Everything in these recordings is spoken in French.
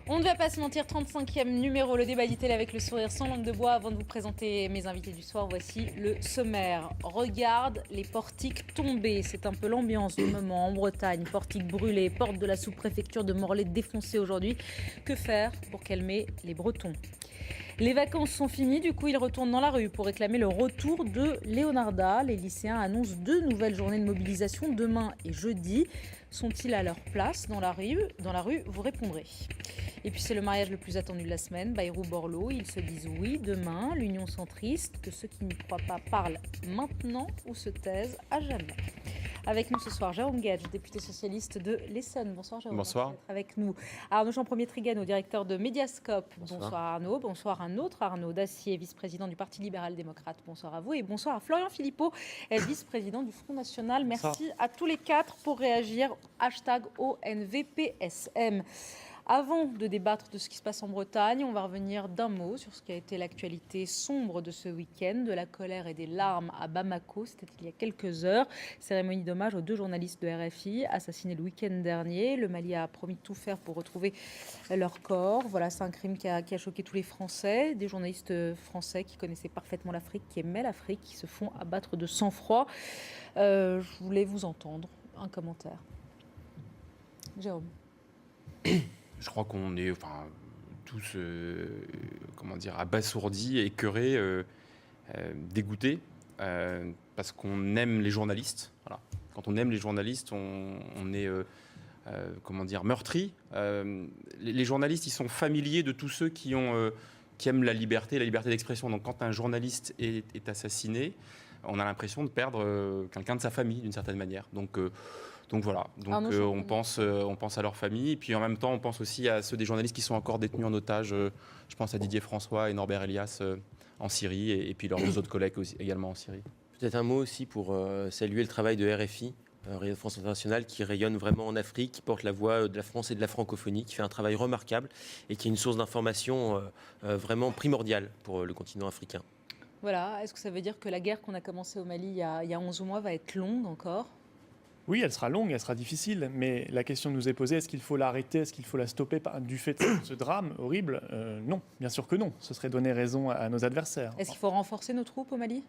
On ne va pas se mentir, 35e numéro, le débat dit-elle avec le sourire sans langue de bois. Avant de vous présenter mes invités du soir, voici le sommaire. Regarde les portiques tombés, c'est un peu l'ambiance du moment en Bretagne. Portiques brûlés, porte de la sous-préfecture de Morlaix défoncée aujourd'hui. Que faire pour calmer les Bretons ? Les vacances sont finies, du coup ils retournent dans la rue pour réclamer le retour de Leonarda. Les lycéens annoncent 2 nouvelles journées de mobilisation demain et jeudi. Sont-ils à leur place dans la rue, vous répondrez. Et puis c'est le mariage le plus attendu de la semaine, Bayrou-Borloo. Ils se disent oui demain, l'union centriste, que ceux qui n'y croient pas parlent maintenant ou se taisent à jamais. Avec nous ce soir, Jérôme Gage, député socialiste de l'Essonne. Bonsoir Jérôme. Bonsoir. Merci d'être avec nous. Arnaud Jean-Premier Trigano, directeur de Mediascope. Bonsoir Arnaud. Bonsoir un autre Arnaud Dacier, vice-président du Parti libéral-démocrate. Bonsoir à vous. Et bonsoir à Florian Philippot, vice-président du Front National. Merci à tous les quatre pour réagir. #ONVPSM. Avant de débattre de ce qui se passe en Bretagne, on va revenir d'un mot sur ce qui a été l'actualité sombre de ce week-end, de la colère et des larmes à Bamako. C'était il y a quelques heures. Cérémonie d'hommage aux 2 journalistes de RFI assassinés le week-end dernier. Le Mali a promis de tout faire pour retrouver leur corps. Voilà, c'est un crime qui a choqué tous les Français. Des journalistes français qui connaissaient parfaitement l'Afrique, qui aimaient l'Afrique, qui se font abattre de sang-froid. Je voulais vous entendre. Un commentaire. Jérôme. Je crois qu'on est tous abasourdis, écœurés, dégoûtés, parce qu'on aime les journalistes. Voilà. Quand on aime les journalistes, on est meurtri. Les journalistes, ils sont familiers de tous ceux qui aiment la liberté d'expression. Donc quand un journaliste est assassiné, on a l'impression de perdre quelqu'un de sa famille d'une certaine manière. Donc voilà, on pense à leur famille, et puis en même temps on pense aussi à ceux des journalistes qui sont encore détenus en otage. Je pense à Didier François et Norbert Elias en Syrie, et puis leurs 2 autres collègues aussi, également en Syrie. Peut-être un mot aussi pour saluer le travail de RFI, Radio France Internationale, qui rayonne vraiment en Afrique, qui porte la voix de la France et de la francophonie, qui fait un travail remarquable et qui est une source d'information vraiment primordiale pour le continent africain. Voilà, est-ce que ça veut dire que la guerre qu'on a commencée au Mali il y a 11 mois va être longue encore ? Oui, elle sera longue, elle sera difficile, mais la question nous est posée, est-ce qu'il faut l'arrêter, est-ce qu'il faut la stopper du fait de ce drame horrible ? Non, bien sûr que non, ce serait donner raison à nos adversaires. Est-ce qu'il faut renforcer nos troupes au Mali ?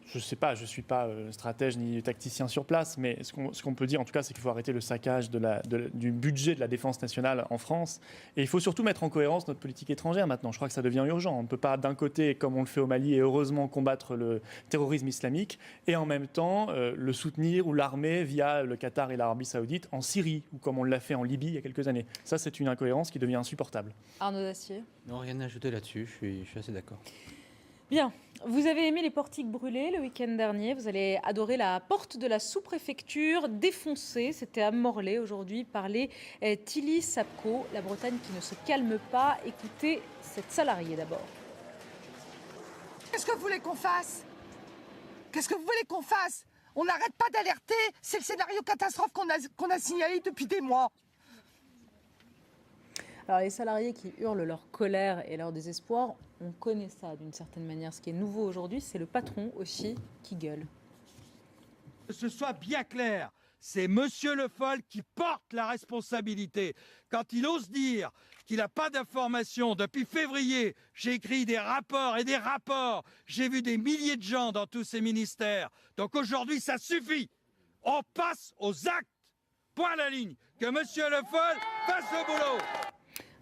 Je ne sais pas, je ne suis pas stratège ni tacticien sur place, mais ce qu'on peut dire en tout cas, c'est qu'il faut arrêter le saccage du budget de la défense nationale en France. Et il faut surtout mettre en cohérence notre politique étrangère maintenant. Je crois que ça devient urgent. On ne peut pas d'un côté, comme on le fait au Mali, et heureusement combattre le terrorisme islamique, et en même temps le soutenir ou l'armer via le Qatar et l'Arabie Saoudite en Syrie, ou comme on l'a fait en Libye il y a quelques années. Ça, c'est une incohérence qui devient insupportable. Arnaud Dacier ? Non, rien à ajouter là-dessus, je suis assez d'accord. Bien. Vous avez aimé les portiques brûlés le week-end dernier. Vous allez adorer la porte de la sous-préfecture défoncée. C'était à Morlaix aujourd'hui par les Tilly Sapco. La Bretagne qui ne se calme pas. Écoutez cette salariée d'abord. Qu'est-ce que vous voulez qu'on fasse ? Qu'est-ce que vous voulez qu'on fasse ? On n'arrête pas d'alerter. C'est le scénario catastrophe qu'on a signalé depuis des mois. Alors les salariés qui hurlent leur colère et leur désespoir, on connaît ça d'une certaine manière. Ce qui est nouveau aujourd'hui, c'est le patron aussi qui gueule. Que ce soit bien clair, c'est Monsieur Le Foll qui porte la responsabilité. Quand il ose dire qu'il n'a pas d'informations, depuis février, j'ai écrit des rapports et des rapports. J'ai vu des milliers de gens dans tous ces ministères. Donc aujourd'hui, ça suffit. On passe aux actes. Point à la ligne. Que Monsieur Le Foll fasse le boulot.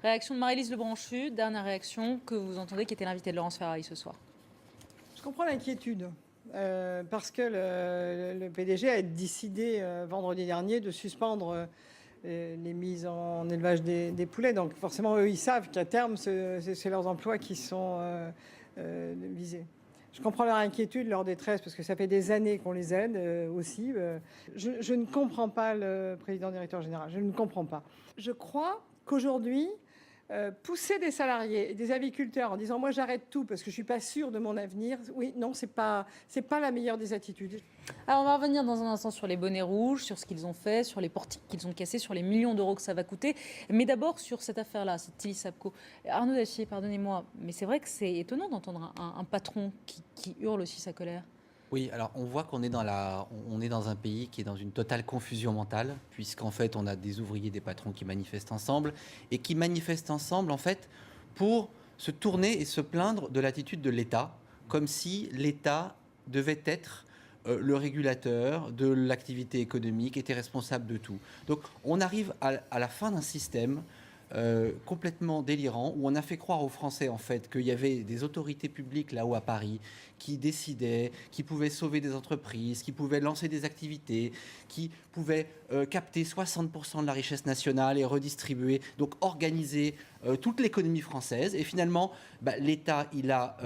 Réaction de Marie-Lise Lebranchu, dernière réaction que vous entendez, qui était l'invité de Laurence Ferrari ce soir. Je comprends l'inquiétude, parce que le PDG a décidé vendredi dernier de suspendre les mises en élevage des poulets. Donc forcément, eux, ils savent qu'à terme, c'est leurs emplois qui sont visés. Je comprends leur inquiétude, leur détresse, parce que ça fait des années qu'on les aide aussi. Je ne comprends pas le président-directeur général, je ne comprends pas. Je crois qu'aujourd'hui, pousser des salariés et des aviculteurs en disant « moi j'arrête tout parce que je ne suis pas sûr de mon avenir », oui, non, c'est pas la meilleure des attitudes. Alors on va revenir dans un instant sur les bonnets rouges, sur ce qu'ils ont fait, sur les portiques qu'ils ont cassés, sur les millions d'euros que ça va coûter. Mais d'abord sur cette affaire-là, cette Tilly Sapco. Arnaud Dacier, pardonnez-moi, mais c'est vrai que c'est étonnant d'entendre un patron qui hurle aussi sa colère. Oui, alors on voit qu'on est on est dans un pays qui est dans une totale confusion mentale, puisqu'en fait on a des ouvriers, des patrons qui manifestent ensemble, et qui manifestent ensemble en fait pour se tourner et se plaindre de l'attitude de l'État, comme si l'État devait être le régulateur de l'activité économique, était responsable de tout. Donc on arrive à la fin d'un système complètement délirant, où on a fait croire aux Français en fait qu'il y avait des autorités publiques là-haut à Paris qui décidaient, qui pouvaient sauver des entreprises, qui pouvaient lancer des activités, qui pouvaient capter 60% de la richesse nationale et redistribuer, donc organiser toute l'économie française. Et finalement, l'État, il a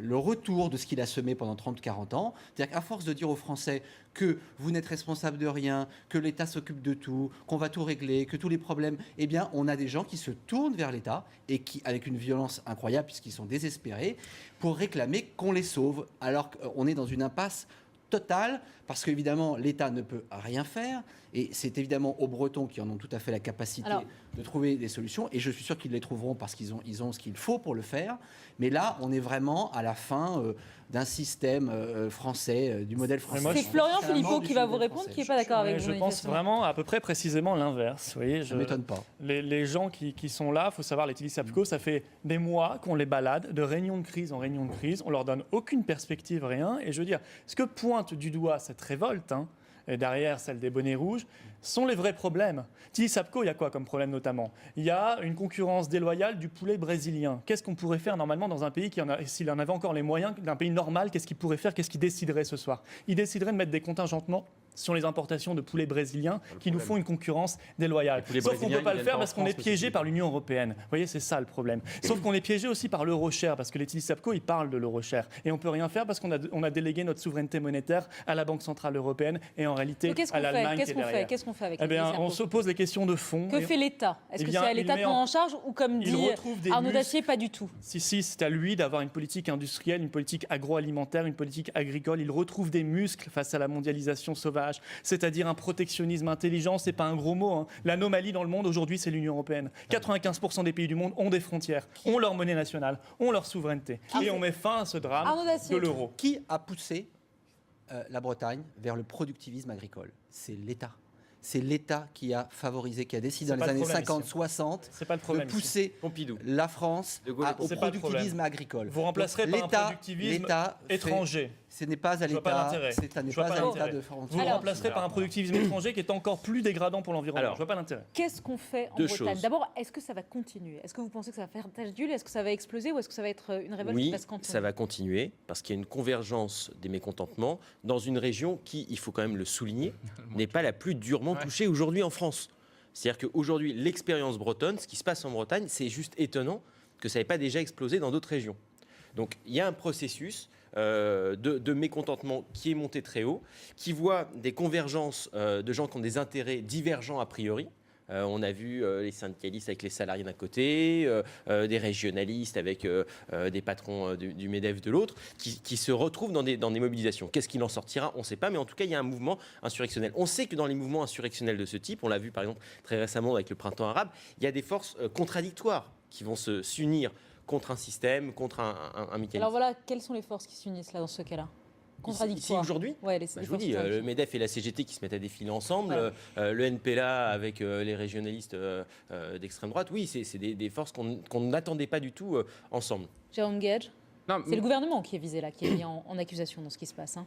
le retour de ce qu'il a semé pendant 30-40 ans. C'est-à-dire qu'à force de dire aux Français que vous n'êtes responsable de rien, que l'État s'occupe de tout, qu'on va tout régler, que tous les problèmes, eh bien, on a des gens qui se tournent vers l'État et qui, avec une violence incroyable, puisqu'ils sont désespérés, pour réclamer qu'on les sauve, alors qu'on est dans une impasse totale, parce qu'évidemment, l'État ne peut rien faire, et c'est évidemment aux Bretons qui en ont tout à fait la capacité de trouver des solutions, et je suis sûr qu'ils les trouveront parce qu'ils ont ce qu'il faut pour le faire. Mais là, on est vraiment à la fin d'un système français, du modèle français. C'est Florian Philippot qui va vous répondre, qui n'est pas d'accord avec vous. Je pense vraiment à peu près précisément l'inverse. Vous voyez, ça ne m'étonne pas. Les gens qui sont là, il faut savoir, les Tilly-Sapco, ça fait des mois qu'on les balade de réunion de crise en réunion de crise. On leur donne aucune perspective, rien. Et je veux dire, ce que pointe du doigt cette révolte, et derrière celle des bonnets rouges, sont les vrais problèmes. Tilly-Sapco, il y a quoi comme problème notamment? Il y a une concurrence déloyale du poulet brésilien. Qu'est-ce qu'on pourrait faire normalement dans un pays s'il en avait encore les moyens d'un pays normal, qu'est-ce qu'il pourrait faire? Qu'est-ce qu'il déciderait ce soir? Il déciderait de mettre des contingentements sur les importations de poulet brésilien qui nous font une concurrence déloyale. Sauf qu'on ne peut pas le faire parce qu'on est piégé par l'Union européenne. Vous voyez, c'est ça le problème. Sauf qu'on est piégé aussi par l'euro-cher, parce que les Tilly-Sapco, ils parlent de l'euro-cher. Et on ne peut rien faire parce qu'on a délégué notre souveraineté monétaire à la Banque Centrale Européenne et en réalité à l'Allemagne qui est derrière. Qu'est-ce qu'on fait avec les Tilly-Sapco? On se pose les questions de fond. Que fait l'État? Est-ce que c'est à l'État de prendre en charge ou, comme dit Arnaud Dacier, pas du tout? Si, c'est à lui d'avoir une politique industrielle, une politique agroalimentaire, une politique agricole. Il retrouve des muscles face à la mondialisation sauvage, c'est-à-dire un protectionnisme intelligent, c'est pas un gros mot. L'anomalie dans le monde aujourd'hui, c'est l'Union européenne. 95% des pays du monde ont des frontières, ont leur monnaie nationale, ont leur souveraineté. Et on met fin à ce drame de l'euro. Qui a poussé la Bretagne vers le productivisme agricole? C'est l'État. C'est l'État qui a favorisé, qui a décidé dans les années 50-60 de pousser la France au productivisme agricole. Vous remplacerez par un productivisme étranger. Ce n'est pas à l'État. Vous remplacerez par un productivisme étranger qui est encore plus dégradant pour l'environnement. Je ne vois pas l'intérêt. Qu'est-ce qu'on fait en Bretagne? D'abord, est-ce que ça va continuer? Est-ce que vous pensez que ça va faire tache d'huile? Est-ce que ça va exploser ou est-ce que ça va être une révolte qui va se cantonner? Oui, ça va continuer parce qu'il y a une convergence des mécontentements dans une région qui, il faut quand même le souligner, n'est pas la plus durement touchée aujourd'hui en France. C'est-à-dire qu'aujourd'hui, l'expérience bretonne, ce qui se passe en Bretagne, c'est juste étonnant que ça n'ait pas déjà explosé dans d'autres régions. Donc il y a un processus de mécontentement qui est monté très haut, qui voit des convergences de gens qui ont des intérêts divergents a priori. On a vu les syndicalistes avec les salariés d'un côté, des régionalistes avec des patrons du MEDEF de l'autre, qui se retrouvent dans des mobilisations. Qu'est-ce qu'il en sortira? On ne sait pas, mais en tout cas, il y a un mouvement insurrectionnel. On sait que dans les mouvements insurrectionnels de ce type, on l'a vu par exemple très récemment avec le printemps arabe, il y a des forces contradictoires qui vont s'unir contre un système, contre un mécanisme. Alors voilà, quelles sont les forces qui s'unissent là dans ce cas-là? Ici aujourd'hui, je vous dis, le MEDEF et la CGT qui se mettent à défiler ensemble, le NPLA avec les régionalistes d'extrême droite, oui, c'est des forces qu'on n'attendait pas du tout ensemble. Jérôme Guedj, c'est le gouvernement qui est visé là, qui est mis en accusation dans ce qui se passe.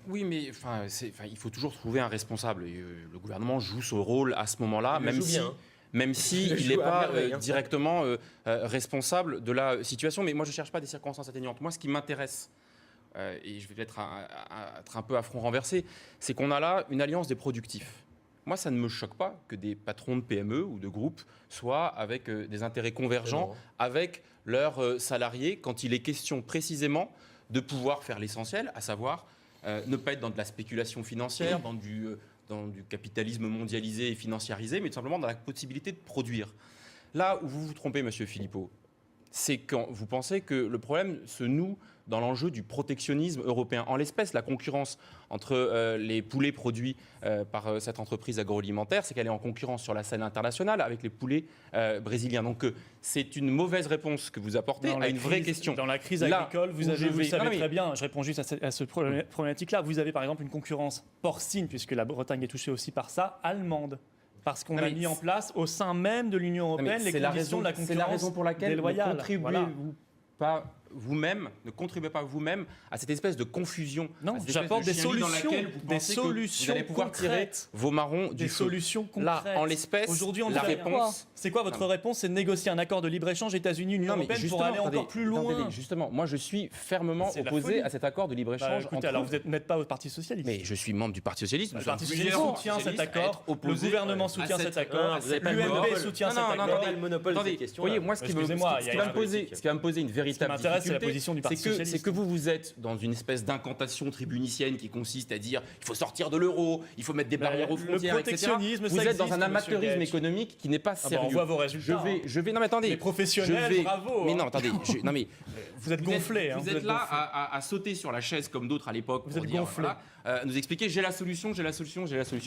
Oui, mais il faut toujours trouver un responsable. Et, le gouvernement joue ce rôle à ce moment-là, même si il n'est pas directement responsable de la situation. Mais moi, je ne cherche pas des circonstances atténuantes. Moi, ce qui m'intéresse, et je vais peut-être être un peu à front renversé, c'est qu'on a là une alliance des productifs. Moi, ça ne me choque pas que des patrons de PME ou de groupes soient avec des intérêts convergents avec leurs salariés quand il est question précisément de pouvoir faire l'essentiel, à savoir ne pas être dans de la spéculation financière, dans du capitalisme mondialisé et financiarisé, mais tout simplement dans la possibilité de produire. Là où vous vous trompez, monsieur Philippot, c'est quand vous pensez que le problème se noue dans l'enjeu du protectionnisme européen. En l'espèce, la concurrence entre les poulets produits par cette entreprise agroalimentaire, c'est qu'elle est en concurrence sur la scène internationale avec les poulets brésiliens. Donc c'est une mauvaise réponse que vous apportez à une vraie question. Dans la crise agricole, vous savez très bien, je réponds juste à ce problématique-là, vous avez par exemple une concurrence porcine, puisque la Bretagne est touchée aussi par ça, allemande. Parce qu'on a mis en place au sein même de l'Union européenne les conditions de la concurrence déloyale. C'est la raison pour laquelle ne contribuez pas vous-même à cette espèce de confusion. Non, j'apporte des solutions vous allez pouvoir tirer vos marrons du feu. Solutions concrètes. Là, en l'espèce, aujourd'hui, on la réponse... C'est quoi votre réponse? C'est de négocier un accord de libre-échange États-Unis-Union européenne pour aller encore plus loin. Justement, moi je suis fermement opposé à cet accord de libre-échange. Écoutez, alors vous n'êtes pas au Parti Socialiste. Mais je suis membre du Parti Socialiste. Le Parti Socialiste soutient cet accord. Le gouvernement soutient cet accord. L'UMP soutient cet accord. Le monopole de cette question. Vous voyez, moi, ce qui va me poser une véritable difficulté, c'est que vous êtes dans une espèce d'incantation tribunicienne qui consiste à dire il faut sortir de l'euro, il faut mettre des barrières aux frontières, etc. Vous êtes dans un amateurisme économique qui n'est pas sérieux. On voit vos résultats. Non mais attendez. Les professionnels, bravo. Mais non, attendez. Non mais vous êtes gonflé. Vous êtes là à sauter sur la chaise comme d'autres à l'époque. Vous êtes gonflé. Nous expliquer j'ai la solution.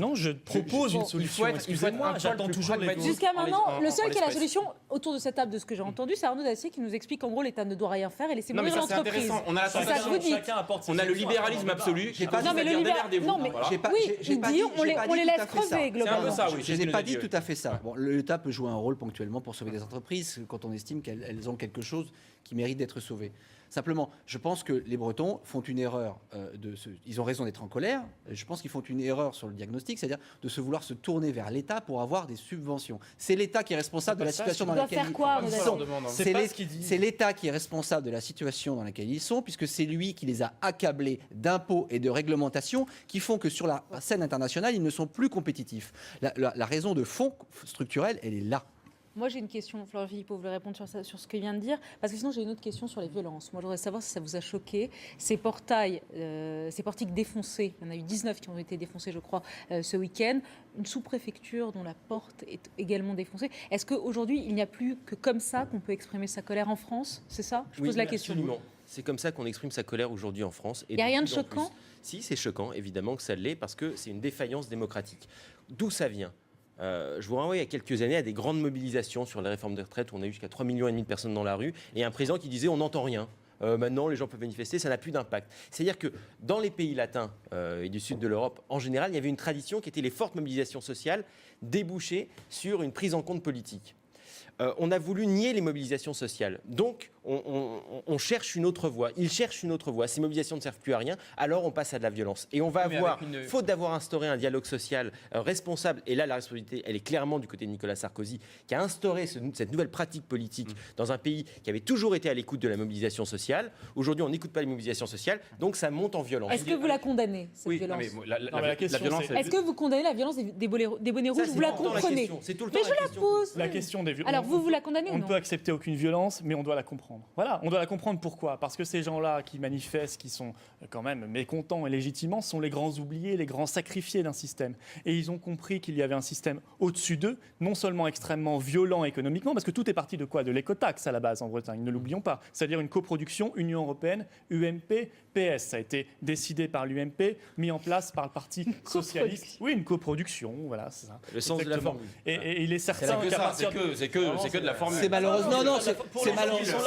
Non, je propose une solution. Excusez-moi, j'attends toujours les vôtres. Jusqu'à maintenant, le seul qui a la solution autour de cette table, de ce que j'ai entendu, c'est Arnaud Dacier qui nous explique qu'en gros l'État ne doit rien faire et laisser mourir l'entreprise. On a la sensation. On a le libéralisme absolu. Non mais le libéralisme. Non mais oui, il dit on les laisse crever globalement. Je n'ai pas dit tout à fait ça. Bon, l'État peut jouer un rôle ponctuellement pour sauver des entreprises quand on estime qu'elles ont quelque chose qui mérite d'être sauvé. Simplement, je pense que les Bretons font une erreur. Ils ont raison d'être en colère. Je pense qu'ils font une erreur sur le diagnostic, c'est-à-dire de vouloir se tourner vers l'État pour avoir des subventions. C'est l'État qui est responsable de la situation dans laquelle ils sont. C'est l'État qui est responsable de la situation dans laquelle ils sont, puisque c'est lui qui les a accablés d'impôts et de réglementations qui font que sur la scène internationale, ils ne sont plus compétitifs. La raison de fond structurelle, elle est là. Moi, j'ai une question, Florent Philippot, vous voulez répondre sur ce qu'il vient de dire? Parce que sinon, j'ai une autre question sur les violences. Moi, je voudrais savoir si ça vous a choqué. Ces portiques défoncés, il y en a eu 19 qui ont été défoncés, je crois, ce week-end. Une sous-préfecture dont la porte est également défoncée. Est-ce qu'aujourd'hui, il n'y a plus que comme ça qu'on peut exprimer sa colère en France? C'est ça? Je pose la question. Absolument. C'est comme ça qu'on exprime sa colère aujourd'hui en France. Il n'y a rien de choquant? Si, c'est choquant, évidemment que ça l'est, parce que c'est une défaillance démocratique. D'où ça vient? Je vous renvoie il y a quelques années à des grandes mobilisations sur la réforme des retraites où on a eu jusqu'à 3,5 millions de personnes dans la rue et un président qui disait on n'entend rien. Maintenant, les gens peuvent manifester, ça n'a plus d'impact. C'est-à-dire que dans les pays latins et du sud de l'Europe, en général, il y avait une tradition qui était les fortes mobilisations sociales débouchées sur une prise en compte politique. On a voulu nier les mobilisations sociales. Donc, on cherche une autre voie. Ils cherchent une autre voie. Ces mobilisations ne servent plus à rien. Alors, on passe à de la violence. Et on va avoir, faute d'avoir instauré un dialogue social responsable, et là, la responsabilité, elle est clairement du côté de Nicolas Sarkozy, qui a instauré cette nouvelle pratique politique dans un pays qui avait toujours été à l'écoute de la mobilisation sociale. Aujourd'hui, on n'écoute pas les mobilisations sociales, donc ça monte en violence. Est-ce que vous la condamnez, cette violence? La violence, est-ce que vous condamnez la violence des bonnets rouges? Vous la comprenez? C'est tout le temps mais je la pose. La question des violences. Alors, vous la condamnez ou non? On ne peut accepter aucune violence, mais on doit la comprendre. Voilà, on doit la comprendre pourquoi? Parce que ces gens-là qui manifestent, qui sont quand même mécontents et légitimement, sont les grands oubliés, les grands sacrifiés d'un système. Et ils ont compris qu'il y avait un système au-dessus d'eux, non seulement extrêmement violent économiquement, parce que tout est parti de quoi? De l'écotaxe à la base en Bretagne, ne l'oublions pas. C'est-à-dire une coproduction Union européenne, UMP, PS. Ça a été décidé par l'UMP, mis en place par le Parti socialiste. Oui, une coproduction, voilà, c'est ça. Le sens de la formule. Et il est certain qu'à partir c'est que de la formule. C'est malheureusement non, c'est malheureusement.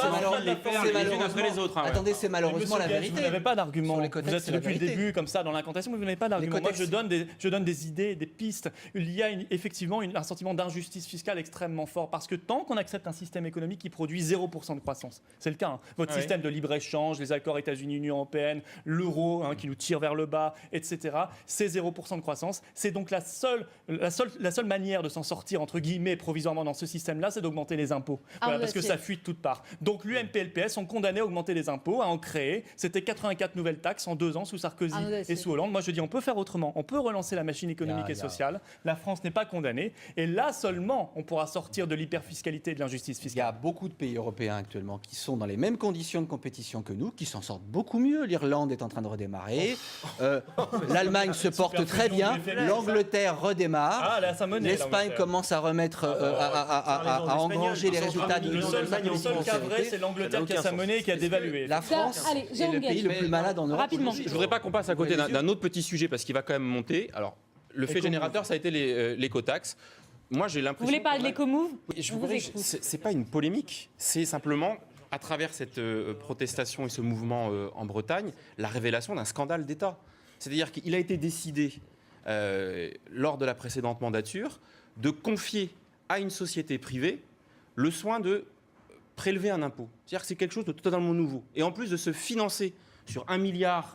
Attendez, c'est malheureusement la vérité. Vous n'avez pas d'argument. Vous êtes depuis le vérité. début comme ça dans l'incantation, mais vous n'avez pas d'argument. Moi, je donne des idées, des pistes. Il y a effectivement un sentiment d'injustice fiscale extrêmement fort parce que tant qu'on accepte un système économique qui produit 0% de croissance, c'est le cas. Hein. Votre système de libre-échange, les accords États-Unis-Union européenne, l'euro qui nous tire vers le bas, etc. C'est 0% de croissance. C'est donc la seule manière de s'en sortir entre guillemets provisoirement dans ce système-là, c'est d'augmenter les impôts. Voilà, parce que ça fuit de toutes parts. Donc l'UMP et le PS sont condamnés à augmenter les impôts, à en créer. C'était 84 nouvelles taxes en 2 ans sous Sarkozy et sous Hollande. Moi je dis on peut faire autrement. On peut relancer la machine économique et sociale. La France n'est pas condamnée. Et là seulement on pourra sortir de l'hyperfiscalité et de l'injustice fiscale. Il y a beaucoup de pays européens actuellement qui sont dans les mêmes conditions de compétition que nous, qui s'en sortent beaucoup mieux. L'Irlande est en train de redémarrer. L'Allemagne se porte très bien. L'Angleterre redémarre. L'Espagne commence à remettre, à engranger les résultats de Le seul l'Allemagne cas vrai, c'est l'Angleterre qui a sa monnaie et qui a dévalué. La France Allez, est Jérôme le pays Guedj. le plus malade en Europe. Rapidement. Je voudrais pas qu'on passe à côté d'un autre petit sujet parce qu'il va quand même monter. Alors, le fait générateur, ça a été l'écotaxe. Moi, j'ai l'impression. Vous voulez parler de l'écomove? Je On vous voudrais- écoute. c'est pas une polémique, c'est simplement, à travers cette protestation et ce mouvement en Bretagne, la révélation d'un scandale d'État. C'est-à-dire qu'il a été décidé, lors de la précédente mandature, de confier à une société privée le soin de prélever un impôt. C'est-à-dire que c'est quelque chose de totalement nouveau. Et en plus de se financer sur un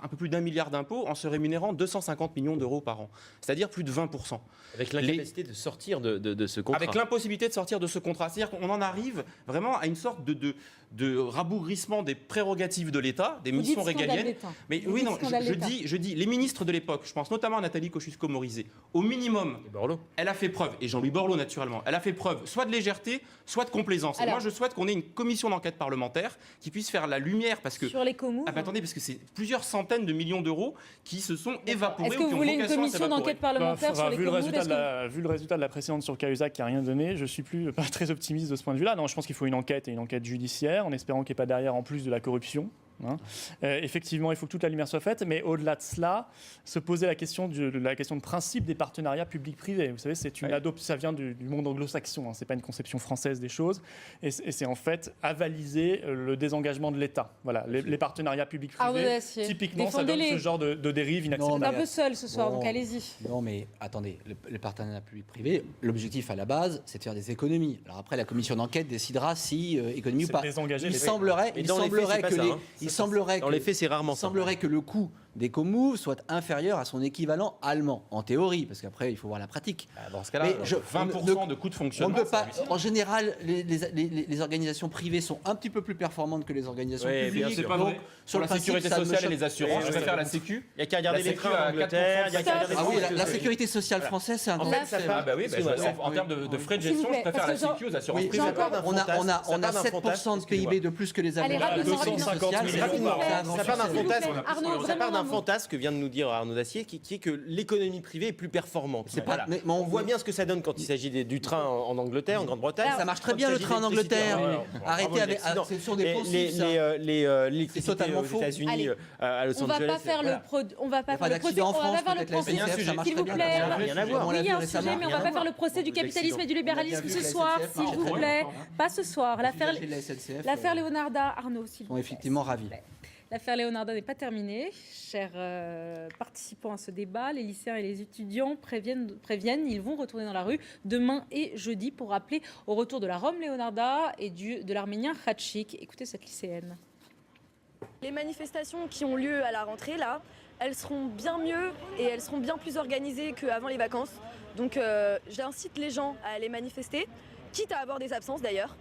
peu plus d'1 milliard d'impôts en se rémunérant 250 millions d'euros par an. C'est-à-dire plus de 20%. Avec l'incapacité de sortir de ce contrat. Avec l'impossibilité de sortir de ce contrat. C'est-à-dire qu'on en arrive vraiment à une sorte de rabougrissement des prérogatives de l'État, des Vous missions dites scandale régaliennes. d'État. Mais Vous oui, dites non, scandale d'État. je dis, les ministres de l'époque, je pense notamment à Nathalie Kosciusko-Morizet, au minimum, elle a fait preuve, et Jean-Louis Borloo naturellement, elle a fait preuve soit de légèreté, soit de complaisance. Et Alors, moi, je souhaite qu'on ait une commission d'enquête parlementaire qui puisse faire la lumière, parce que... Sur l'écomove. Ah bah attendez, parce que c'est plusieurs centaines de millions d'euros qui se sont évaporés. Est-ce que ou qui vous ont voulez une vocation à commission s'évaporer. d'enquête parlementaire sur vu le l'écomove? résultat de la précédente sur Cahuzac qui n'a rien donné, je suis plus pas très optimiste de ce point de vue-là. Non, je pense qu'il faut une enquête et une enquête judiciaire, en espérant qu'il n'y ait pas derrière en plus de la corruption. Effectivement, il faut que toute la lumière soit faite, mais au-delà de cela, se poser la question de principe des partenariats publics-privés. Vous savez, c'est une ça vient du monde anglo-saxon, hein, c'est pas une conception française des choses, et c'est en fait avaliser le désengagement de l'État. Voilà, les partenariats publics-privés, typiquement, ça donne ce genre de dérive inacceptable. Vous êtes un peu seul ce soir, Bon. donc allez-y. Non, mais attendez, le partenariat public-privé, l'objectif à la base, c'est de faire des économies. Alors après, la commission d'enquête décidera si économie ou C'est pas. désengager Il les- semblerait, Mais il dans les faits, semblerait c'est pas que ça, les, hein. il semblerait Dans que- les faits, c'est rarement il ça. semblerait que le coût d'EcoMove soit inférieur à son équivalent allemand, en théorie, parce qu'après, il faut voir la pratique. Dans ce cas-là, Mais 20% de coûts de On fonctionnement. ne peut pas. c'est hallucinant. En général, les organisations privées sont un petit peu plus performantes que les organisations Oui, bien publiques. sûr. C'est pas Donc, vrai. sur Pour le la principe, sécurité ça me sociale et choque. les assurances, Oui, je préfère oui. la Sécu. Il n'y a qu'à regarder La les Sécu trains à en Angleterre, il y a qu'à regarder Ah oui, les la sécurité sociale française, c'est un En grand fait, ça succès. part- Ah bah oui, Excuse-moi, en termes de frais de S'il vous gestion, je plaît, préfère la parce que Sécu aux assurances Oui, privées. ça part d'un on a fantasme, 7% de PIB de plus que les Allez, Allemands. rapidement, 250 rapidement. milliards. S'il vous plaît. C'est un grand Ça part d'un S'il vous fantasme, plaît. Arnaud, ça part vraiment d'un un mot. fantasme que vient de nous dire Arnaud Dacier, qui est que l'économie privée est plus performante. C'est pas- Voilà. mais On voit bien ce que ça donne quand il s'agit du train en Angleterre, en Grande-Bretagne. Ça marche très Quand bien il le s'agit train en d'électricité. Angleterre. Bravo, Arrêtez avec. l'accident. Ce sont des Et poncifs, ça. l'électricité C'est totalement aux faux. États-Unis, Allez. à Los On va Angeles. pas faire voilà. on va pas Il y a faire pas le procès. d'accident en On va France, pas faire le peut-être la procès. SNCF, ça marche S'il vous très bien. plaît. Ça n'a rien à voir. On l'a Oui, il y vu a un récemment. sujet, mais on va pas faire le procès du capitalisme et du libéralisme ce soir, s'il vous plaît. Pas ce soir. L'affaire Leonarda, Arnaud, s'il vous sont plaît. effectivement ravis. L'affaire Leonarda n'est pas terminée. Chers participants à ce débat, les lycéens et les étudiants préviennent, ils vont retourner dans la rue demain et jeudi pour rappeler au retour de la Rome Leonarda et de l'Arménien Khatchik. Écoutez cette lycéenne. Les manifestations qui ont lieu à la rentrée, là, elles seront bien mieux et elles seront bien plus organisées qu'avant les vacances. Donc j'incite les gens à aller manifester, quitte à avoir des absences d'ailleurs.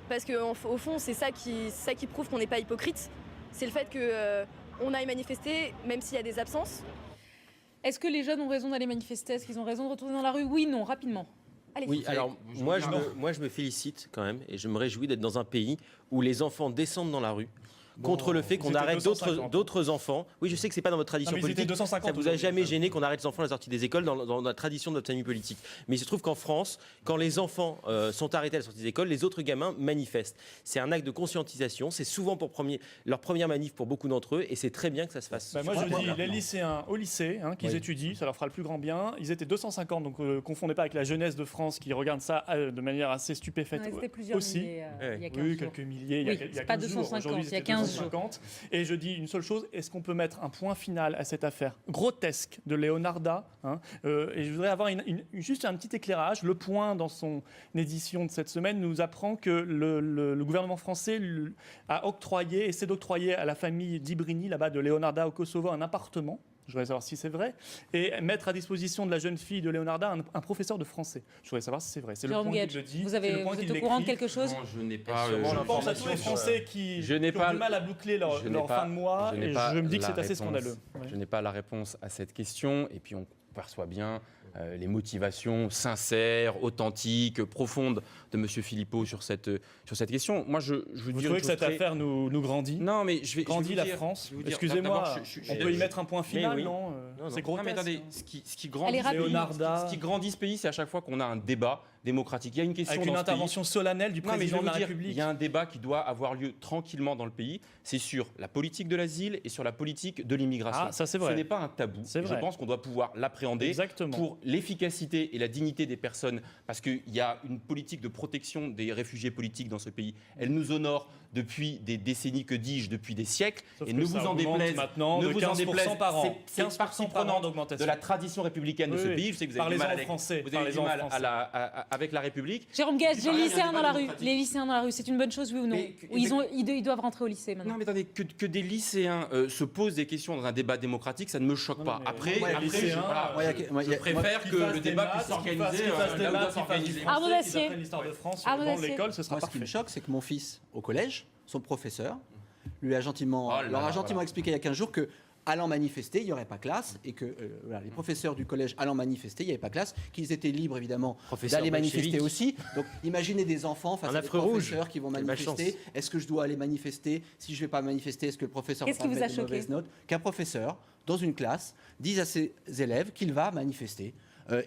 Parce qu'au fond, c'est ça qui prouve qu'on n'est pas hypocrite. C'est le fait qu'on aille manifester, même s'il y a des absences. Est-ce que les jeunes ont raison d'aller manifester? Est-ce qu'ils ont raison de retourner dans la rue? Oui, non, rapidement. Allez. Oui, alors moi je me félicite quand même et je me réjouis d'être dans un pays où les enfants descendent dans la rue contre le fait qu'on étaient arrête 250. d'autres enfants. Oui, je sais que c'est pas dans votre tradition Non, mais ils étaient politique. 250 Ça vous a aujourd'hui. jamais gêné qu'on arrête les enfants à la sortie des écoles dans la tradition de notre famille politique. Mais il se trouve qu'en France, quand les enfants sont arrêtés à la sortie des écoles, les autres gamins manifestent. C'est un acte de conscientisation. C'est souvent leur première manif pour beaucoup d'entre eux et c'est très bien que ça se fasse. Bah, moi, je dis, les lycéens au lycée, qu'ils étudient, ça leur fera le plus grand bien. Ils étaient 250, donc confondez pas avec la jeunesse de France qui regarde ça de manière assez stupéfaite Ouais, c'était plusieurs aussi. milliers, il y a 15 Oui, jours. quelques milliers. Oui, il y a c'est pas 15 jours. 250, Aujourd'hui, il y a c'était 15 jours. 250. Et je dis une seule chose, est-ce qu'on peut mettre un point final à cette affaire grotesque de Leonarda, et je voudrais avoir juste un petit éclairage. Le Point, dans son édition de cette semaine, nous apprend que le gouvernement français a octroyé, essaie d'octroyer à la famille d'Ibrini, là-bas de Leonarda au Kosovo, un appartement. Je voudrais savoir si c'est vrai. Et mettre à disposition de la jeune fille de Leonarda un professeur de français. Je voudrais savoir si c'est vrai. C'est le Jérôme Point Guedj, qui le dit. vous c'est le Point êtes qui au courant de l'écrit. quelque chose? Non, je n'ai pas. Je pense à tous les Français qui ont du mal à boucler leur fin de mois et je me dis que c'est assez scandaleux. Je n'ai pas la réponse à cette question et puis on perçoit bien les motivations sincères, authentiques, profondes de M. Philippot sur cette question. Moi, je Vous dis trouvez que cette affaire nous grandit? Non, mais je vais Grandit vous la dire- France? je vais vous dire, Excusez-moi, d'abord, on peut y mettre un point final, oui. non Non, C'est Non, mais grotesque. attendez, hein. ce qui Elle est grandit, rapide. Leonarda. ce qui grandit ce pays, c'est à chaque fois qu'on a un débat démocratique. Il y a une question Avec une dans ce pays. intervention solennelle du Non, mais je président vais de la vous dire, République. il y a un débat qui doit avoir lieu tranquillement dans le pays. C'est sur la politique de l'asile et sur la politique de l'immigration. Ah, ça, c'est vrai. Ce n'est pas un tabou. C'est Et je vrai. pense qu'on doit pouvoir l'appréhender Exactement. pour l'efficacité et la dignité des personnes, parce qu'il y a une politique de protection des réfugiés politiques dans ce pays. Elle nous honore depuis des décennies, que dis-je, depuis des siècles. Sauf Et que ne ça vous en augmente déplaise, maintenant ne de vous en 15% déplaise, par an. c'est 15% partie par an prenante d'augmentation. de la tradition républicaine de ce Oui, pays. Je sais que vous avez du parlez-en mal en avec, français, vous avez du parlez-en en mal français. avec la République. Jérôme Guest, Tu les parles, il y a un lycéens débat dans la rue. démocratique. Les lycéens dans la rue, c'est une bonne chose, oui ou non? Mais- Ou ils doivent rentrer au lycée maintenant? Non, mais attendez, que des lycéens se posent des questions dans un débat démocratique, ça ne me choque Non, pas. mais- Après, Moi, les après, lycéens, voilà, moi, il y a- moi, il y a- je préfère Qu'ils que fassent le des débat maths, puisse s'organiser qu'ils fassent des là où maths, doit qu'ils fassent s'organiser. du Arnaud français, qu'ils Dacier. apprennent l'histoire de France Arnaud dans Dacier. l'école, ce sera Moi, ce qui parfait. me choque, c'est que mon fils, au collège, son professeur, lui a gentiment, Oh là leur a là, gentiment voilà. expliqué il y a 15 jours que, allant manifester, il n'y aurait pas classe, et que voilà, les professeurs du collège allant manifester, il n'y avait pas classe, qu'ils étaient libres évidemment Professeur d'aller manifester bolchevique. aussi. Donc imaginez des enfants face Un à des affreux rouge. professeurs qui vont Quelle manifester. malchance. Est-ce que je dois aller manifester? Si je ne vais pas manifester, est-ce que le professeur Qu'est-ce va qui me vous mettre a des choqué? mauvaises notes? Qu'un professeur, dans une classe, dise à ses élèves qu'il va manifester.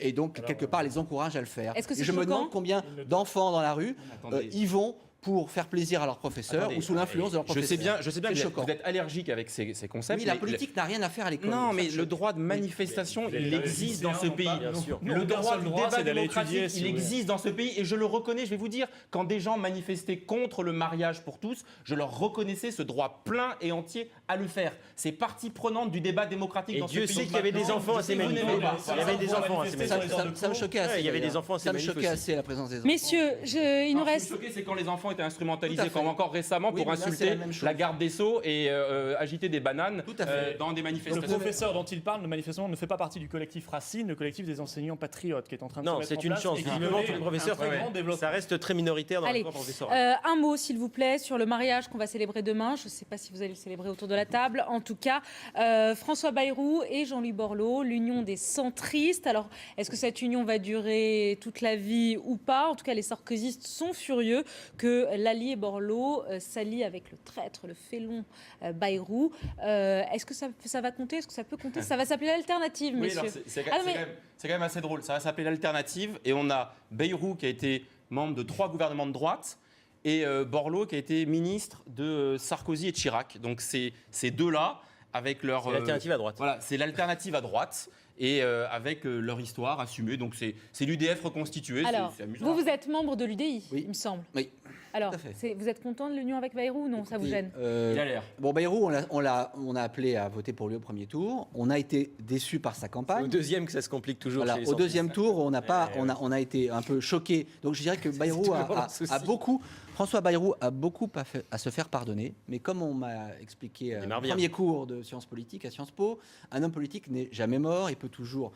Et donc, quelque part, les encourage à le faire. Est-ce que Et c'est je me choquant? demande combien d'enfants dans la rue Attendez. y vont pour faire plaisir à leur professeur Attendez, ou sous l'influence de leur je professeur. sais bien que C'est vous êtes- choquant. vous êtes allergique avec ces concepts. Oui, la mais politique n'a rien à faire à l'école. Non, Ça mais me le choque. droit de manifestation, Mais il les existe dans ce lycéens pays. n'ont pas- Bien sûr. Nous, Le aucun droit seul du droit, débat c'est d'aller démocratique, étudier, si il vous voulez. existe dans ce pays et je le reconnais. Je vais vous dire, quand des gens manifestaient contre le mariage pour tous, je leur reconnaissais ce droit plein et entier à le faire. C'est partie prenante du débat démocratique Et dans Dieu ce pays. sait qu'il y avait des enfants à ces vous n'aimez manifs. pas. Il y avait des enfants à ces manifester manifs. sur les Ça me choquait assez. Ouais, il y avait des d'ailleurs. enfants à ces Ça me manifs choquait aussi. assez la présence des enfants. Messieurs, il nous Alors, ce qui reste. me choquait, c'est quand les enfants étaient Tout à instrumentalisés, fait. comme encore récemment, Oui, pour mais là, c'est insulter la même chose. la garde des Sceaux et agiter des bananes Tout à fait. dans des Le manifestations. professeur dont il parle, manifestement, ne fait pas partie du collectif Racine, le collectif des enseignants patriotes, qui est en train de se Non, mettre c'est en une place chance. et qui Visiblement, connaît tous les professeurs, un très grand développement. ça reste très minoritaire dans Allez, le corps professoral. Un mot, s'il vous plaît, sur le mariage qu'on va célébrer demain. Je ne sais pas si vous allez le célébrer autour de la table. En tout cas, François Bayrou et Jean-Louis Borloo, l'union des centristes. Alors, est-ce que cette union va durer toute la vie ou pas? En tout cas, les sarkozystes sont furieux que l'allié Borloo s'allie avec le traître, le félon Bayrou. Est-ce que ça va compter? Est-ce que ça peut compter? Ça va s'appeler l'alternative, Oui, messieurs. alors c'est Ah, mais- quand même assez drôle. Ça va s'appeler l'alternative. Et on a Bayrou qui a été membre de 3 gouvernements de droite et Borloo qui a été ministre de Sarkozy et de Chirac. Donc ces deux-là, avec leur... C'est l'alternative à droite. Voilà, c'est l'alternative à droite et avec leur histoire assumée. Donc c'est l'UDF reconstitué. Alors, c'est amusant. vous êtes membre de l'UDI, Oui. il me semble. Oui. Alors, Tout à fait. vous êtes content de l'union avec Bayrou ou non? Ça vous Écoutez, gêne? Il a l'air. Bon, Bayrou, on a appelé à voter pour lui au premier tour. On a été déçus par sa Au campagne. deuxième que ça se complique toujours. Voilà, chez les au centristes. deuxième tour, on Ouais. a été un peu choqués. Donc je dirais que Bayrou toujours le souci. François Bayrou a beaucoup à se faire pardonner. Mais comme on m'a expliqué Il au marre bien. premier cours de sciences politiques à Sciences Po, un homme politique n'est jamais mort, il peut toujours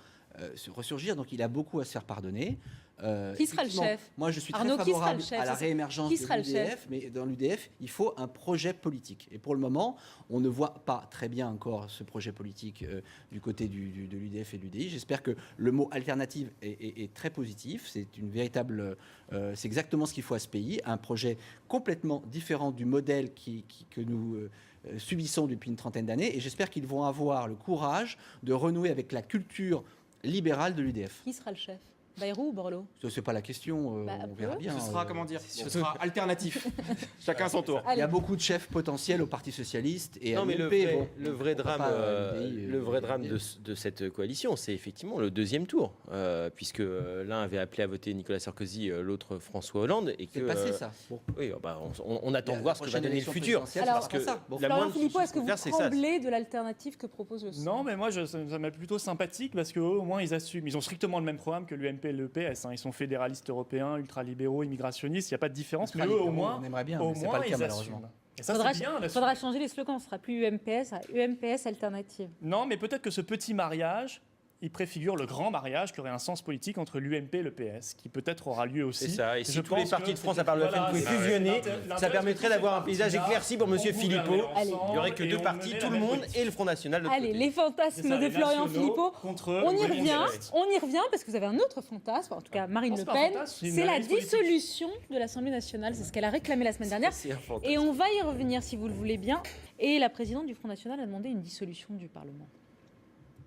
se ressurgir. Donc il a beaucoup à se faire pardonner. Qui sera le Effectivement, chef? Moi, je suis Arnaud, très qui sera favorable le chef? à la Ça, c'est- réémergence qui de sera le chef? l'UDF, mais dans l'UDF, il faut un projet politique. Et pour le moment, on ne voit pas très bien encore ce projet politique du côté de l'UDF et de l'UDI. J'espère que le mot alternative est très positif. C'est une véritable, c'est exactement ce qu'il faut à ce pays. Un projet complètement différent du modèle que nous subissons depuis une trentaine d'années. Et j'espère qu'ils vont avoir le courage de renouer avec la culture libérale de l'UDF. Qui sera le chef? Bayrou ou Borloo? Ce n'est pas la question, Bah, on verra peu. bien. Ce sera, comment dire, ce sera alternatif. Chacun son tour. Il y a beaucoup de chefs potentiels au Parti Socialiste et Non, à mais l'UMP. le vrai pourquoi drame, pas, l'UDI, le vrai drame l'UDF. de cette coalition, c'est effectivement le deuxième tour, puisque l'un avait appelé à voter Nicolas Sarkozy, l'autre François Hollande, et que C'est passé ça. Bon. oui, bah, on attend de voir ce que va prochaine donner le élection futur. présidentielle, Alors, ça sera ça. Bon. la Florian moindre Philippot, chose est-ce que qu'on vous peut faire, c'est ça. tremblez de l'alternative que propose le centre? Non, mais moi, ça m'est plutôt sympathique parce qu'au moins, ils assument. Ils ont strictement le même programme que l'UMP et le PS. Ils sont fédéralistes européens, ultralibéraux, immigrationnistes. Il n'y a pas de différence. Mais eux, au moins, on aimerait bien, au mais c'est moins pas le cas ils malheureusement. assument. Et ça, Faudra, c'est bien. d'assumer. faudra changer les slogans, ce sera plus UMPS, à UMPS alternative. Non, mais peut-être que ce petit mariage, il préfigure le grand mariage qui aurait un sens politique entre l'UMP et le PS, qui peut-être aura lieu aussi. C'est ça. Et Je si tous les pense partis que de France, c'est- à part le voilà, FN, pouvaient c'est- fusionner, l'intérêt ça de permettrait tous ces d'avoir un paysage partis-là, éclairci pour Monsieur on Philippot. gouvernerait Allez. Il n'y aurait que ensemble deux et on partis, menait tout la le même monde politique. et le Front National de l'autre Allez, côté. les C'est fantasmes ça, de les Florian nationaux Philippot. contre On y le revient, mondialiste. parce que vous avez un autre fantasme, en tout cas Marine Non, Le c'est pas un Pen, fantasme, c'est une c'est la analyse politique. dissolution de l'Assemblée nationale, c'est ce qu'elle a réclamé la semaine dernière. C'est un fantasme. Et on va y revenir si vous le voulez bien. Et la présidente du Front National a demandé une dissolution du Parlement.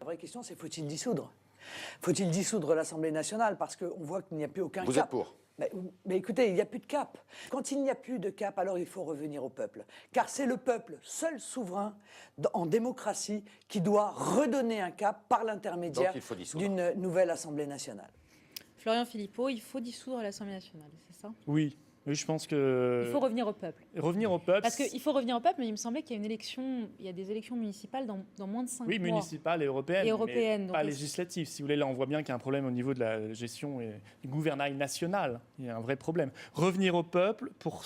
La vraie question, c'est faut-il dissoudre ? Faut-il dissoudre l'Assemblée nationale ? Parce qu'on voit qu'il n'y a plus aucun cap. Vous êtes pour ? Mais écoutez, il n'y a plus de cap. Quand il n'y a plus de cap, alors il faut revenir au peuple. Car c'est le peuple, seul souverain en démocratie, qui doit redonner un cap par l'intermédiaire d'une nouvelle Assemblée nationale. Florian Philippot, il faut dissoudre l'Assemblée nationale, c'est ça ? Oui, je pense que... Il faut revenir au peuple. Revenir au peuple... Parce qu'il faut revenir au peuple, mais il me semblait qu'il y a des élections municipales dans moins de 5 mois. Oui, municipales et européennes, mais pas donc législatives. Si vous voulez, là, on voit bien qu'il y a un problème au niveau de la gestion et du gouvernail national. Il y a un vrai problème. Revenir au peuple pour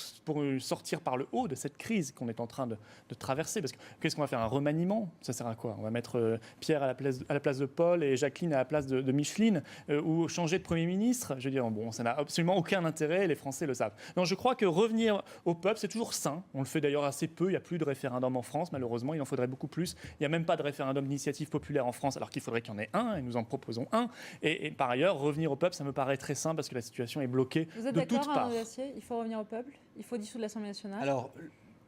sortir par le haut de cette crise qu'on est en train de traverser. Parce que qu'est-ce qu'on va faire ? Un remaniement ? Ça sert à quoi ? On va mettre Pierre à la place de Paul et Jacqueline à la place de Micheline ou changer de Premier ministre. Je veux dire, bon, ça n'a absolument aucun intérêt, les Français le savent. Non, je crois que revenir au peuple, c'est toujours sain. On le fait d'ailleurs assez peu. Il n'y a plus de référendum en France, malheureusement. Il en faudrait beaucoup plus. Il n'y a même pas de référendum d'initiative populaire en France, alors qu'il faudrait qu'il y en ait un, et nous en proposons un. Et par ailleurs, revenir au peuple, ça me paraît très sain, parce que la situation est bloquée Vous êtes de toutes d'accord, parts. Arnaud Dacier ? Il faut revenir au peuple ? Il faut dissoudre l'Assemblée nationale ? Alors,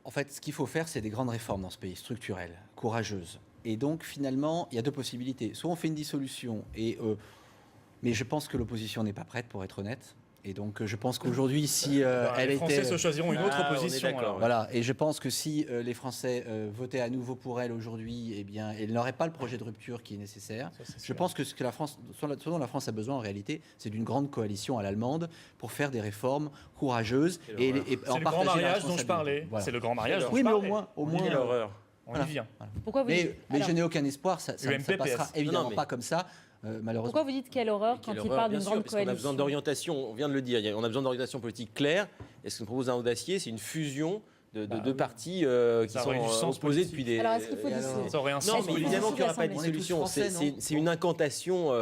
en fait, ce qu'il faut faire, c'est des grandes réformes dans ce pays, structurelles, courageuses. Et donc, finalement, il y a deux possibilités. Soit on fait une dissolution, mais je pense que l'opposition n'est pas prête, pour être honnête. Et donc, je pense qu'aujourd'hui, si les Français se choisiront une autre opposition. Voilà. Et je pense que si les Français votaient à nouveau pour elle aujourd'hui, eh bien, elle n'aurait pas le projet de rupture qui est nécessaire. Je pense que ce dont la France a besoin en réalité, c'est d'une grande coalition à l'allemande pour faire des réformes courageuses et c'est le grand mariage dont je parlais. Voilà. C'est le grand mariage. Oui, mais au moins, l'horreur. On y vient. Pourquoi vous dites... Mais je n'ai aucun espoir. Ça ne passera évidemment pas comme ça. Malheureusement. Pourquoi vous dites quelle horreur quand il parle d'une grande coalition ? On a besoin d'orientation, on vient de le dire, on a besoin d'orientation politique claire. Et ce que nous propose Arnaud Dacier, c'est une fusion de deux partis qui sont opposés depuis des... Alors, est-ce qu'il faut dissoudre ? Ça aurait un Non, sens. mais évidemment qu'il n'y aura pas de dissolution. C'est une incantation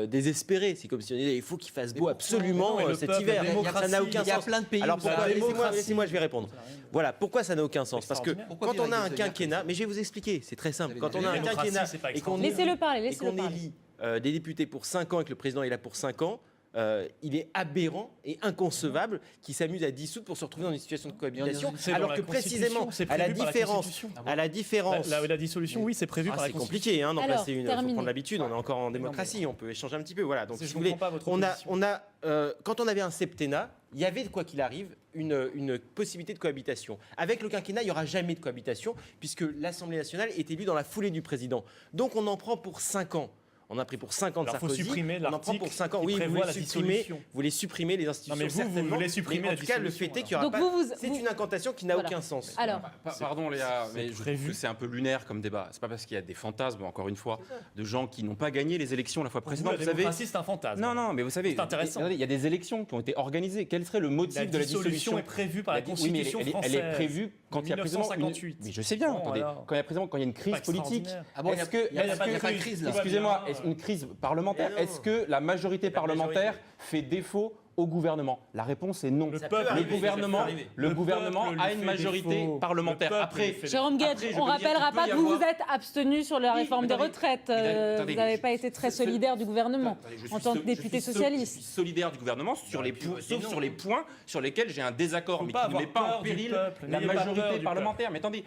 désespérée. C'est comme si on disait il faut qu'il fasse beau absolument cet hiver. Ça n'a aucun sens. Il y a plein de pays. Alors pourquoi ? Laissez-moi, je vais répondre. Voilà, pourquoi ça n'a aucun sens ? Parce que quand on a un quinquennat, mais je vais vous expliquer, c'est très simple. Quand on a un quinquennat et qu'on Laissez-le parler, laissez-le parler. élit des députés pour 5 ans et que le président est là pour 5 ans, il est aberrant et inconcevable qu'ils s'amusent à dissoudre pour se retrouver dans une situation de cohabitation, alors que précisément, à la différence... La dissolution, oui, c'est prévu par la C'est Constitution. compliqué d'en placer une, il faut prendre l'habitude, on est encore en démocratie, on peut échanger un petit peu. Voilà. Donc, si vous voulez, quand on avait un septennat, il y avait, quoi qu'il arrive, une possibilité de cohabitation. Avec le quinquennat, il n'y aura jamais de cohabitation, puisque l'Assemblée nationale est élue dans la foulée du président. Donc on en prend pour 5 ans. On a pris pour 5 ans de Sarkozy. Il faut supprimer on en prend pour 5 ans. Oui, vous voulez supprimer les institutions. Non, mais vous voulez supprimer mais en tout cas, le fait est qu'il n'y aura pas. C'est une incantation qui n'a aucun sens. Alors, pardon Léa, mais je trouve que c'est un peu lunaire comme débat. C'est pas parce qu'il y a des fantasmes, encore une fois, de gens qui n'ont pas gagné les élections la fois précédente. La démocratie, c'est un fantasme. Non, mais vous savez, c'est intéressant. Il y a des élections qui ont été organisées. Quel serait le motif de la dissolution ? La dissolution est prévue par la Constitution française. Elle est prévue quand il y a précisément une... Mais je sais bien. Attendez, quand il y a une crise politique. Est-ce qu'il n'y a pas de crise là ? Excusez-moi, une crise parlementaire. Est-ce que la majorité parlementaire fait défaut au gouvernement ? La réponse est non. Le gouvernement a une majorité parlementaire. Après, Jérôme Guedj, on ne rappellera pas que vous vous êtes abstenu sur la réforme des retraites. Vous n'avez pas été très solidaire du gouvernement en tant que député socialiste. Je suis solidaire du gouvernement sauf sur les points sur lesquels j'ai un désaccord, mais qui ne met pas en péril la majorité parlementaire. Mais attendez,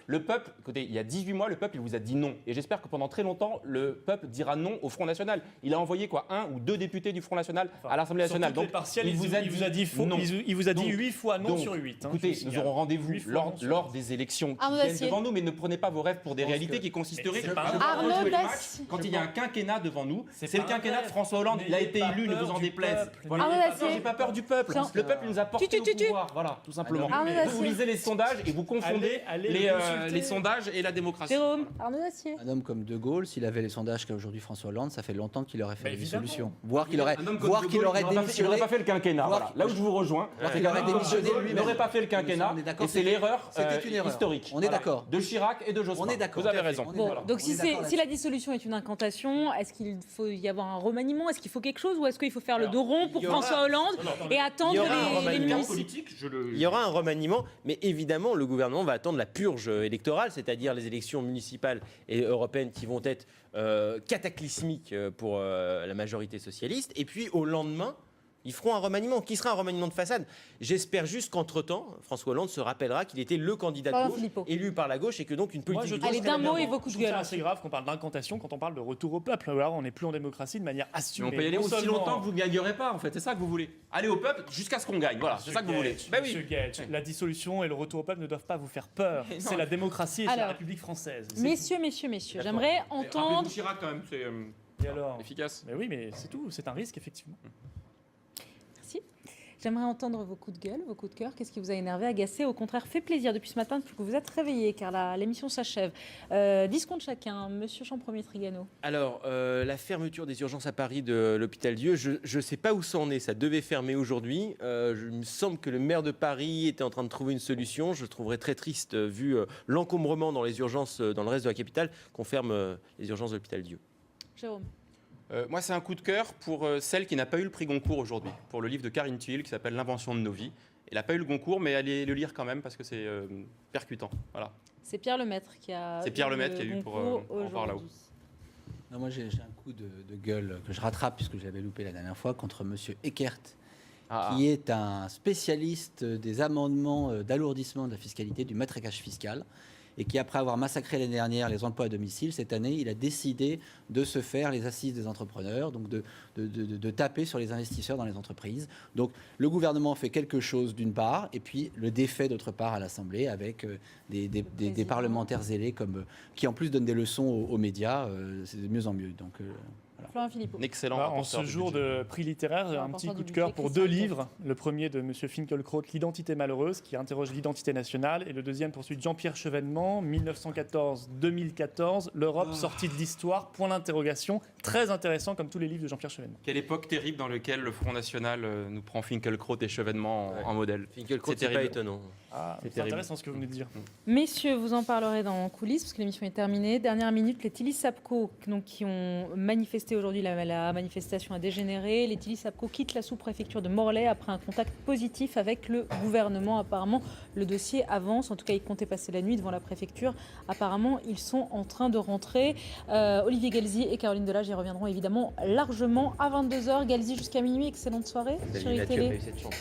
le peuple, écoutez, il y a 18 mois, le peuple il vous a dit non. Et j'espère que pendant très longtemps, le peuple dira non au Front National. Il a envoyé quoi, 1 ou 2 députés du Front National à l'Assemblée nationale. Donc, il vous a dit 8 fois non sur 8. Écoutez, nous aurons rendez-vous lors des élections qui viennent devant nous, mais ne prenez pas vos rêves pour des réalités qui consisteraient Arnaud Dacier. quand il y a un quinquennat devant nous. C'est le quinquennat de François Hollande. Il a été élu, ne vous en déplaise. J'ai pas peur du peuple. Le peuple nous a porté au pouvoir. Voilà, tout simplement. Vous lisez les sondages et vous confondez les sondages et la démocratie. Jérôme, Arnaud Dacier. Un homme comme De Gaulle, s'il avait les sondages qu'a aujourd'hui François Hollande, ça fait longtemps qu'il aurait fait la dissolution. Voire qu'il aurait démissionné. Il n'aurait pas fait le quinquennat. Voilà. Là où je vous rejoins, il aurait démissionné lui-même. Il n'aurait pas fait le quinquennat. Et c'est l'erreur historique. On est d'accord. De Chirac et de Jospin. On est d'accord. Vous avez raison. Donc si la dissolution est une incantation, est-ce qu'il faut y avoir un remaniement ? Est-ce qu'il faut quelque chose ? Ou est-ce qu'il faut faire le dos rond pour François Hollande et attendre les municipales ? Il y aura un remaniement, mais évidemment, le gouvernement va attendre la purge électorale, c'est-à-dire les élections municipales et européennes qui vont être cataclysmiques pour la majorité socialiste. Et puis au lendemain, Ils feront un remaniement. Qui sera un remaniement de façade? J'espère juste qu'entre-temps, François Hollande se rappellera qu'il était le candidat de gauche, élu par la gauche, et que donc une politique... Allez, d'un mot et vos coups de gueule. C'est assez grave qu'on parle d'incantation quand on parle de retour au peuple. Alors, on n'est plus en démocratie de manière assumée. Mais on peut y aller aussi longtemps que vous ne gagnerez pas, en fait. C'est ça que vous voulez. Aller au peuple jusqu'à ce qu'on gagne. Voilà, c'est ça que vous voulez. Monsieur Guedj, la dissolution et le retour au peuple ne doivent pas vous faire peur. C'est la démocratie et c'est la République française. Messieurs, j'aimerais entendre... Chirac, quand même, c'est efficace. Mais oui, mais c'est tout. C'est un risque, effectivement. Merci. J'aimerais entendre vos coups de gueule, vos coups de cœur. Qu'est-ce qui vous a énervé, agacé, au contraire fait plaisir depuis ce matin, depuis que vous êtes réveillés, car l'émission s'achève. 10 comptes chacun. Monsieur Champremier Trigano. Alors, la fermeture des urgences à Paris de l'hôpital Dieu, je ne sais pas où ça en est. Ça devait fermer aujourd'hui. Il me semble que le maire de Paris était en train de trouver une solution. Je trouverais très triste, vu l'encombrement dans les urgences dans le reste de la capitale, qu'on ferme les urgences de l'hôpital Dieu. Jérôme. Moi, c'est un coup de cœur pour celle qui n'a pas eu le prix Goncourt aujourd'hui, pour le livre de Karine Thuil qui s'appelle L'invention de nos vies. Elle n'a pas eu le Goncourt, mais allez le lire quand même parce que c'est percutant. Voilà. C'est Pierre Lemaître qui a eu pour en voir là-haut. Non, moi, j'ai un coup de gueule que je rattrape puisque j'avais loupé la dernière fois contre Monsieur Eckert, qui est un spécialiste des amendements d'alourdissement de la fiscalité, du matraquage fiscal, et qui, après avoir massacré l'année dernière les emplois à domicile, cette année, il a décidé de se faire les assises des entrepreneurs, donc de taper sur les investisseurs dans les entreprises. Donc le gouvernement fait quelque chose d'une part, et puis le défait d'autre part à l'Assemblée, avec des parlementaires zélés qui en plus donnent des leçons aux médias. C'est de mieux en mieux. Donc, Florent Philippot. Excellent. En ce jour de prix littéraire, un petit coup de cœur pour 2 livres. Le premier de M. Finkielkraut, L'identité malheureuse, qui interroge l'identité nationale. Et le deuxième pour celui de Jean-Pierre Chevènement, 1914-2014, l'Europe sortie de l'histoire, point d'interrogation. Très intéressant comme tous les livres de Jean-Pierre Chevènement. Quelle époque terrible dans laquelle le Front National nous prend Finkielkraut et Chevènement en modèle. Finkielkraut, c'est pas étonnant. C'est intéressant ce que vous venez de dire. Messieurs, vous en parlerez dans coulisses parce que l'émission est terminée. Dernière minute, les Tili-Sapco qui ont manifesté aujourd'hui, la manifestation a dégénéré. Les Tili-Sapco quittent la sous-préfecture de Morlaix après un contact positif avec le gouvernement. Apparemment, le dossier avance. En tout cas, ils comptaient passer la nuit devant la préfecture. Apparemment, ils sont en train de rentrer. Olivier Galzi et Caroline Delage y reviendront évidemment largement à 22h. Galzi jusqu'à minuit. Excellente soirée sur Mathieu, télé. pas eu cette chance.